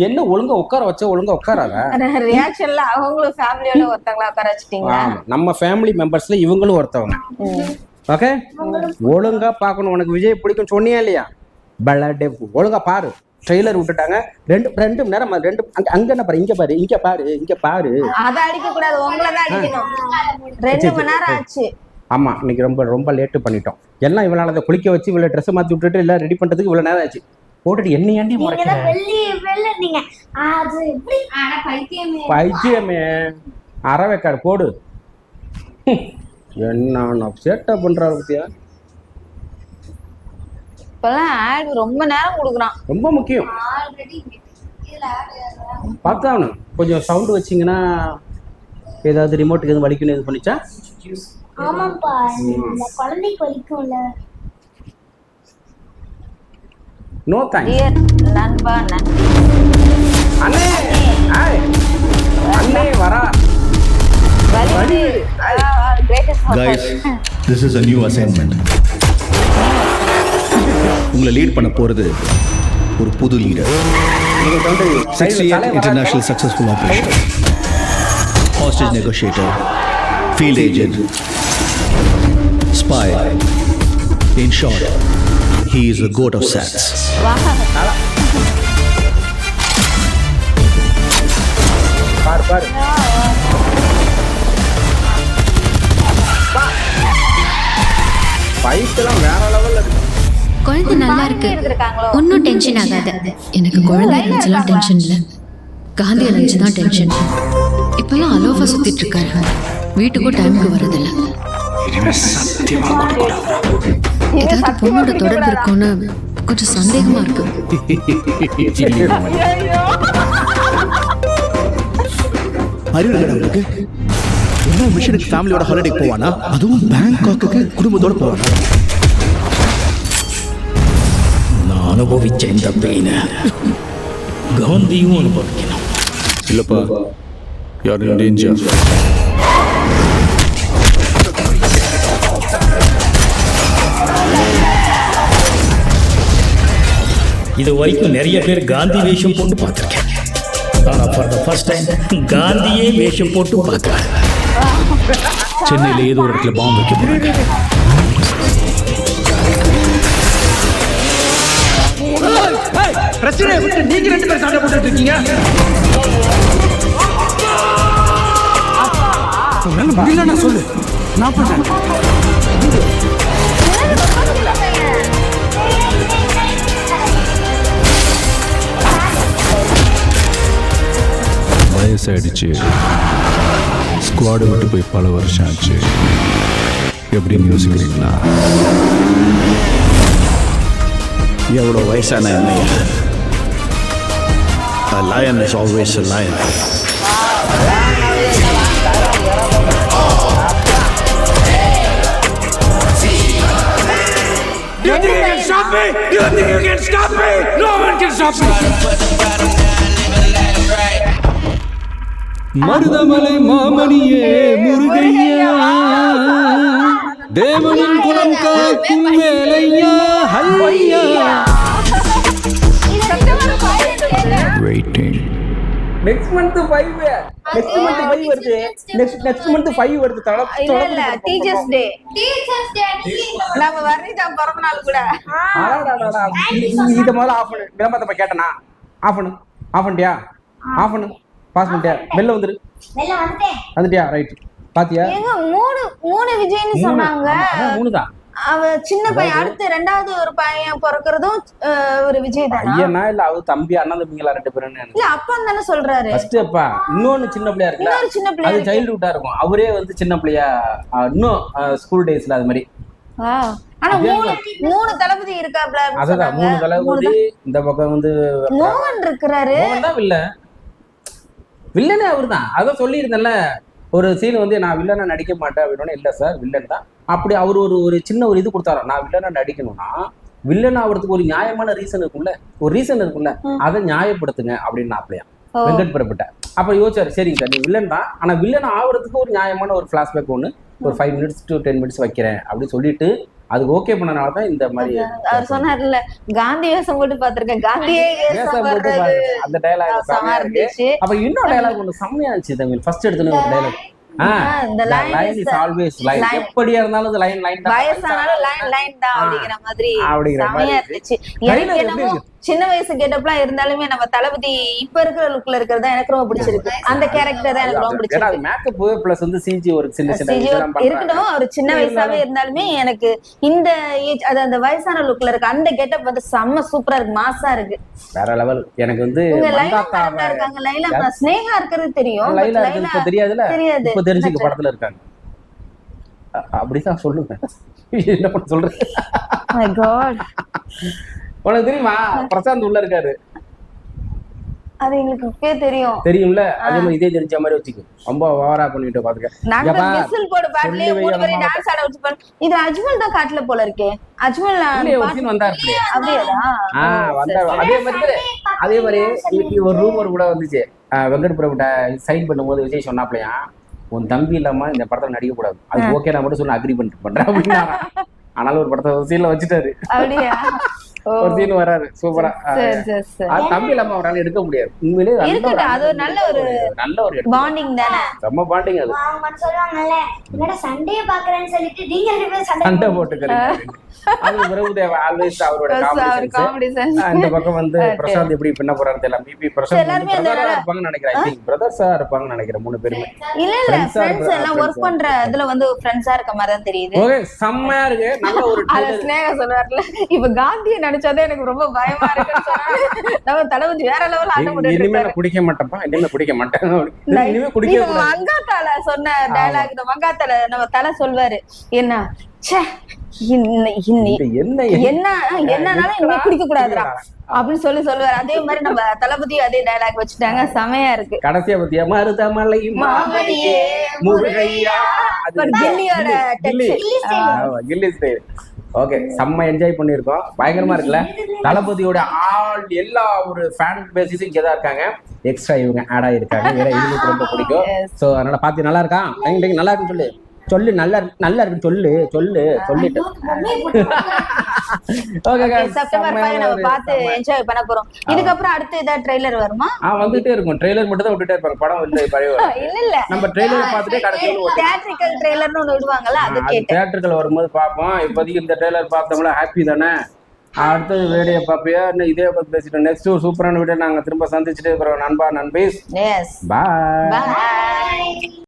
என்ன ஒழுங்கா உட்கார வச்சா ஒழுங்கா உட்காராத. ரியாக்ஷன்ல அவங்களும் ஃபேமிலியோட ஒருத்தங்களா உட்கார வச்சிட்டீங்க. ஆமா, நம்ம ஃபேமிலி மெம்பர்ஸ்ல இவங்களும் ஒருத்தவங்க. ஓகே, ஒழுங்கா பார்க்கணும். உனக்கு விஜய் பிடிக்கும் சொன்னியா இல்லையா? பலடே ஒழுங்கா பாரு. ட்ரெய்லர் விட்டுட்டாங்க. ரெண்டு மணி நேரம். அங்க என்ன பாரு, இங்க பாரு, இங்க பாரு. அத அடிக்க கூடாது, உங்களை தான் அடிக்கணும். 2 மணி நேரம் ஆச்சு. ஆமா, இன்னைக்கு ரொம்ப லேட்டு பண்ணிட்டோம். எல்லாம் இவளால அதை குளிக்க வச்சு இவ்வளவு ட்ரெஸ் மாத்தி விட்டுட்டு எல்லாம் ரெடி பண்றதுக்கு இவ்வளவு நேரம் ஆச்சு. போட்டுட்டு என்ன ஏண்டி முறைக்கிற? பைத்தியமே அறவைக்காடு போடு. என்ன சேட்டை பண்றாரு பத்தியா? இப்பெல்லாம் ஆட் ரொம்ப நேரம் கொடுக்குறான். ரொம்ப முக்கியம். பார்த்தாவனு கொஞ்சம் சவுண்ட் வச்சிங்கன்னா ஏதாவது ரிமோட்டுக்கு எதுவும் வலிக்கணும் இது பண்ணிச்சா? ஆமாப்பா, இந்த குழந்தைக்கு வலிக்கும்ல. No thanks. டியர் நண்பா, நன்றி. அண்ணே ஹாய். அண்ணே வரா. Guys, this is a new assignment. உங்களை லீட் பண்ண போறது ஒரு புது leader. 68 international successful operation, hostage negotiator, field agent, spy. In short, he is the goat of SATs. பாரு ஃபைட்லாம் வேற லெவல்ல இருக்கு. குழந்தை நல்லா இருக்கு, ஒன்னும் டென்ஷன் ஆகாத. எனக்கு குழந்தை நினைச்சலாம் டென்ஷன் இல்ல, காந்தியை நினைச்சுதான் டென்ஷன். இப்பெல்லாம் அலோஃபா சுத்திட்டு இருக்காரு, வீட்டுக்கும் டைமுக்கு வரதில்ல. ஏதாவது பொண்ணோட தொடர்பு இருக்கும்னு கொஞ்சம் சந்தேகமா இருக்கு. அறிவுக்கு என்ன மிஷனுக்கு ஃபேமிலியோட ஹாலிடே போவானா? அதுவும் பேங்காக்கு குடும்பத்தோட போவானா? நான் அனுபவிச்ச இந்த பெயினை காந்தியும் அனுபவிக்கணும். இல்லப்பா, யார் இன் டேஞ்சர்? இது வரைக்கும் நிறைய பேர் காந்தி வேஷம் போட்டு பார்த்துருக்கேன். ஆனால் ஃபார் த ஃபர்ஸ்ட் டைம் காந்தியே வேஷம் போட்டு பார்க்குறாங்க. சென்னையில் ஏதோ ஒரு இடத்துல பாம்பு வைக்க போறாங்க. பிரச்சனையை விட்டு நீங்க 2 பேரும் சண்டை போட்டுட்டு இருக்கீங்க. முடியல, நான் சொல்லு, நான் பண்றேன். வயசாயிடுச்சு, ஸ்குவாடை விட்டு போய் பல வருஷம் ஆச்சு. எப்படின்னு யோசிக்கிறீங்களா? எவ்வளோ வயசான என்னையா? A lion is always a lion. You think you can stop me? You think you can stop me? No one can stop me. Marudhamalai மாமணியே முருகையா, தேவனின் குலம் காக்கும் வேலையா, ஹல்லையா. Waiting. நெக்ஸ்ட் மந்த் 5 வருது. நெக்ஸ்ட் மந்த் 5 வருது. இல்ல டீச்சர்ஸ் டே. நம்ம வர்றீதா பிறந்த நாள் கூட. இத முதல்ல ஆஃப் பண்ணு. விளம்பரத்தை கேட்டனா ஆஃப் பண்ணு. ஆஃப் பண்ணிட்டியா? ஆஃப் பண்ணு. பாஸ் பண்ணிட்டியா? வெளில வந்துரு. வெளில வந்துட்டியா? ரைட். பாத்தியா? ஏங்க 3 விஜய்னு சொன்னாங்க. 3 தான். அவ சின்ன பையன், அடுத்து 2வது ஒரு பையன் பிறக்கிறதும் ஒரு விஜய் தானா? ஐயனா இல்ல அவ தம்பி அண்ணன் தம்பிங்களா 2 பேரும்? இல்ல அப்பா தானே சொல்றாரு. ஃபர்ஸ்ட் அப்பா, இன்னொன்னு சின்ன பிள்ளையா இருக்குல்ல, இன்னொரு சின்ன பிள்ளை, அது சைல்ட்ஹுட்டா இருக்கும். அவரே வந்து சின்ன பிள்ளையா இன்னும் ஸ்கூல் டேஸ்ல அது மாதிரி. ஆனா 3 தளபதி இருக்காப்ல. அதான் 3 தளபதி. இந்த பக்கம் வந்து மோகன் இருக்கிறாரு. மோகன் தான் வில்லனே அவர்தான். அதான் சொல்லியிருந்தேன்ல, ஒரு சீன் வந்து நான் வில்லனா நடிக்க மாட்டேன் அப்படின்னு. இல்லை சார், வில்லன் தான். அப்படி அவர் ஒரு சின்ன ஒரு இது கொடுத்தாரோ, நான் வில்லனா நடிக்கணும்னா வில்லன் ஆகிறதுக்கு ஒரு நியாயமான ரீசன் இருக்கும்ல, அதை நியாயப்படுத்துங்க அப்படின்னு அப்படியா வெங்கட் பிரபுட்ட. அப்ப யோசிச்சாரு, சரிங்க சார், நீ வில்லன் தான், ஆனா வில்லன் ஆகிறதுக்கு ஒரு நியாயமான ஒரு ஃபிளாஷ்பேக் ஒன்று ஒரு 5 minutes to 10 minutes வைக்கிறேன் அப்படின்னு சொல்லிட்டு அதுக்கு ஓகே பண்ணனால தான் இந்த மாதிரி அவர் சொன்னார்ல காந்தி வேஷம் போட்டு பாத்திருக்கேன், காந்தியே வேஷம் வேஷம் போட்டு போடுறது பாருங்க. அந்த டைலாக் செமையா இருந்துச்சு. அப்ப இன்னொரு டைலாக் ஒண்ணு செம்மையா இருந்துச்சு தமிழ் ஃபர்ஸ்ட் எடுத்துன ஒரு டைலாக். இந்த line line is always line. line. எப்படியா இருந்தாலும் இந்த லைன் தான். வயசானாலும் லைன் தான் அப்படிங்கிற மாதிரி அப்படிங்கிற மாதிரி செமையா இருந்துச்சு. எனக்கு என்னமோ சின்ன வயசு கெட்டப்லாம் இருந்தாலுமே நம்ம தளபதி இப்ப இருக்கிற லுக்ல இருக்கிறது தான் எனக்கு ரொம்ப பிடிச்சிருக்கு. அந்த கேரக்டர் தான் எனக்கு ரொம்ப ஏன்னா பிடிச்சிருக்கு. அது மேக்கப் பிளஸ் வந்து சிஜி ஒரு சின்ன சின்ன இதெல்லாம் இருக்கட்டும், அவர் சின்ன வயசாவே இருந்தாலுமே எனக்கு இந்த ஏஜ் அது அந்த வயசான லுக்ல இருக்கு அந்த கெட்டப் வந்து செம்ம சூப்பரா இருக்கு, மாசா இருக்கு, வேற லெவல். எனக்கு வந்து இவங்க லைலா மேடம் இருக்காங்க, லைலா ஸ்னேகா இருக்கிறது தெரியும், லைலா இருக்கு இப்ப தெரியாதுல, தெரியாது. இப்ப தெரிஞ்சுக்க படத்துல இருக்காங்க. அப்படிதான் சொல்லுங்க. என்ன பண்ண சொல்றேன்? மை காட், உனக்கு தெரியுமா பிரசாந்த் உள்ள இருக்காரு? அது எங்களுக்கு இப்பவே தெரியும். தெரியும்ல, அதே மாதிரி இதே தெரிஞ்ச மாதிரி வச்சுக்க. ரொம்ப ஓவரா பண்ணிட்டு பாத்துக்க. நாங்க விசில் போட பாடலே மூணு பேரும் டான்ஸ் ஆட வச்சு பண்ண. இது அஜ்மல் தான் காட்டுல போல இருக்கே. அஜ்மல் ஒரு சீன் வந்தாரு. அப்படியேடா. வந்தாரு. அதே மாதிரி இன்னைக்கு ஒரு ரூமர் கூட வந்துச்சு. வெங்கட் பிரபுட்ட சைன் பண்ணும்போது விஜய் சொன்னாப்லையா, உன் தம்பி இல்லாம இந்த படத்துல நடிக்க கூடாது, அது ஓகே நான் மட்டும் சொல்ல அக்ரி பண்ணிட்டு பண்றேன் அப்படின்னா. ஆனாலும் ஒரு படத்தை சீன்ல வச்சுட்டாரு. அப்படியா? ஒரு சீன் வராரு சூப்பரா. தம்பி இல்லாம அவரால் எடுக்க முடியாது. உண்மையிலே அது ஒரு நல்ல ஒரு பாண்டிங் தானே. ரொம்ப பாண்டிங். அது அவங்க சொல்லுவாங்கல்ல, என்னடா சண்டையை பாக்குறேன்னு சொல்லிட்டு நீங்க ரெண்டு பேரும் சண்டை போட்டுக்கிறீங்க. அது பிரபுதேவா ஆல்வேஸ் அவரோட காமெடி சென்ஸ். இந்த பக்கம் வந்து பிரசாந்த் எப்படி பண்ண போறாரு தெரியல. பிபி பிரசாந்த் பிரதரா இருப்பாங்கன்னு நினைக்கிறேன். ஐ திங்க் பிரதர்ஸா இருப்பாங்கன்னு நினைக்கிறேன் மூணு பேருமே. இல்ல ஃப்ரெண்ட்ஸ் எல்லாம் வொர்க் பண்ற இதுல வந்து ஃப்ரெண்ட்ஸா இருக்க மாதிரி தான் தெரியுது. ஓகே, செம்மையா இருக்கு. நல்ல ஒரு அத ஸ்னேகா சொல்வார்ல, இப்ப காந்தியை நினைச்சதே எனக்கு ரொம்ப பயமா இருக்குன்னு சொன்னாங்க. நம்ம தலவஞ்சி வேற லெவல் ஆட்ட முடியாது. இனிமே குடிக்க மாட்டேன்ப்பா, இனிமே குடிக்க மாட்டேன், இனிமே குடிக்க கூடாது. மங்காத்தால சொன்ன டயலாக், இந்த மங்காத்தால நம்ம தலை சொல்வாரு, என்ன என்னன்னாலும் இனிமே குடிக்க கூடாதுடா அப்படின்னு சொல்லுவாரு. அதே மாதிரி நம்ம தளபதி அதே டயலாக் வச்சுட்டாங்க, செமையா இருக்கு. கடைசியா பத்தியா மருதமலை மாமணியே முருகையா, கில்லியோட கில்லி ஸ்டைல். ஓகே, செம்ம என்ஜாய் பண்ணியிருக்கோம். பயங்கரமா இருக்குல்ல. தளபதியோட எல்லா ஒரு ஃபேன் பேசிஸும் இங்கே தான் இருக்காங்க. எக்ஸ்ட்ரா இவங்க ஆட் ஆகிருக்காங்க. வேற இவங்களுக்கு ரொம்ப பிடிக்கும். ஸோ அதனால பார்த்து நல்லா இருக்கா, நல்லா இருக்குன்னு சொல்லு நல்லா இருக்குன்னு சொல்லிட்டு. ஓகே, செப்டம்பர் 5 நம்ம பார்த்து என்ஜாய் பண்ண போறோம். இதுக்கப்புறம் அடுத்து ஏதாவது ட்ரெய்லர் வருமா? வந்துட்டே இருக்கும். ட்ரெய்லர் மட்டும் தான் விட்டுட்டே இருப்பாங்க. படம் இல்ல நம்ம ட்ரெய்லர் பார்த்துட்டே கடைசியில் தியேட்ரிக்கல் ட்ரெய்லர்னு ஒன்று விடுவாங்கல்ல, அது கேட்டேன். தியேட்டர்கள் வரும்போது பார்ப்போம். இப்போதைக்கு இந்த ட்ரெய்லர் பார்த்தோம்னா ஹாப்பி தானே. அடுத்தது வீடியோ பார்ப்பியா? இன்னும் இதே பத்தி பேசிட்டோம். நெக்ஸ்ட் ஒரு சூப்பரான வீடியோ நாங்கள் திரும்ப சந்திச்சுட்டு இருக்கிறோம். நண்பா நண்பீஸ், பாய்.